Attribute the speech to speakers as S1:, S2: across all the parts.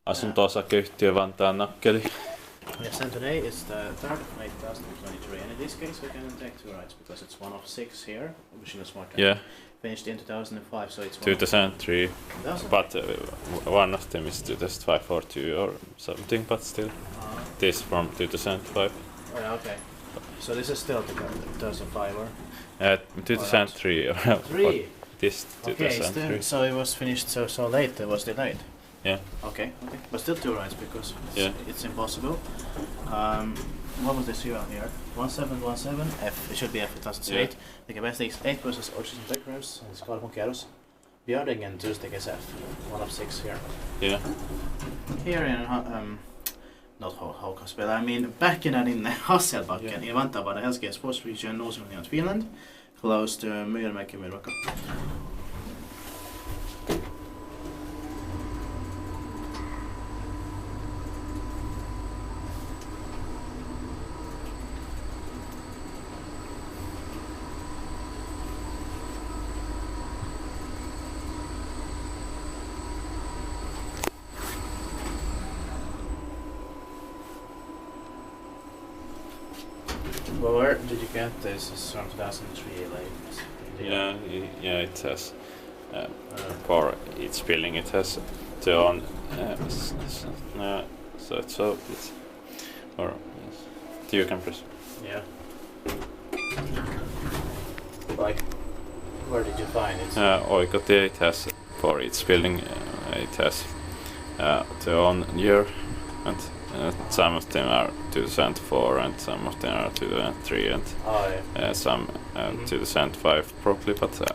S1: Asunto-osakeyhtiö Vantaan nakkeli.
S2: Yes, and today is the 3rd of May 2023, and in this case we can take two rides because it's one of six here, which is smart.
S1: Yeah,
S2: Finished in 2005, so it's
S1: 2003,
S2: Does it?
S1: but one of them is 2005 or 2 or something, but still, this from 2005.
S2: Oh, yeah, okay. So this is still 2005 or?
S1: 2003 or
S2: Three.
S1: this
S2: Okay,
S1: 2003.
S2: so it was finished so late. It was delayed.
S1: Yeah.
S2: Okay. But still two rides because it's impossible. What was this UL here? 1717 F. It should be F. It doesn't say 8. The capacity is 8 versus oxygen backgrounds. And it's Karhunkierros. Björning and Tuesday SF. One of 6 here.
S1: Yeah.
S2: Here in not Haukas, but I mean Pähkinärinne, Hasselbacken in Vantaa by the healthcare sports region, northern Finland, close to Myyrmäki. Well, where did you get this? It's from 2003, like.
S1: Yeah, it has for each building it has their own. So it's or yes, you can press.
S2: Yeah. Like, where did you find it?
S1: Oikotie, it has for each building. It has their own year, and some of them are 2004 and some of them are 2003 and some 2005 probably, but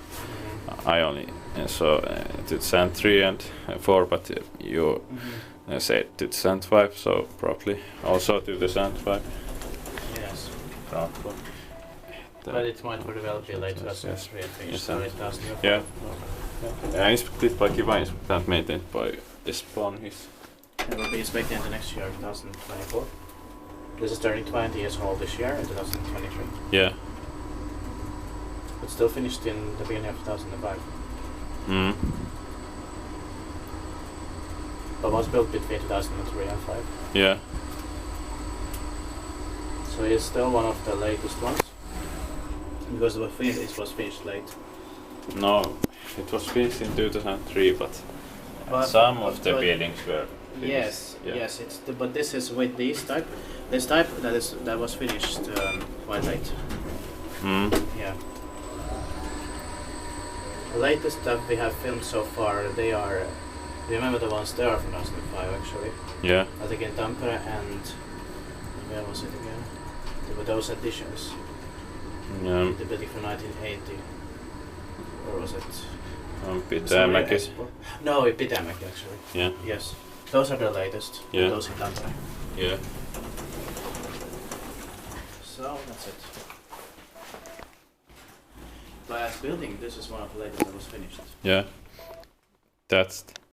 S1: I only saw 2003 and 4, but you said 2005, so probably also 2005.
S2: Yes.
S1: Probably.
S2: But it might very well be late 2003 and finished 2005.
S1: Yeah. Inspected by Kiva, inspected maintained by Espan.
S2: It will be inspected into next year, 2024. This is turning 20 years old this year, in 2023.
S1: Yeah.
S2: But still finished in the beginning of 2005. But was built between 2003 and 5.
S1: Yeah.
S2: So it's still one of the latest ones. Because it was finished late.
S1: No, it was finished in 2003, but some of the buildings were finished.
S2: Yes. But this is with this type that was finished quite late. Yeah. The latest that we have filmed so far, they are. Remember the ones there are from 2005 actually.
S1: Yeah.
S2: I think in Tampere and where was it again? There were those additions.
S1: Yeah.
S2: The building from 1980. Or was it?
S1: Pähkinärinne.
S2: No, Pähkinärinne actually.
S1: Yeah.
S2: Yes. Those are the latest.
S1: Yeah.
S2: Those in Tampere.
S1: Yeah.
S2: So that's it. Last building, this is one of the latest that was finished.
S1: Yeah. That's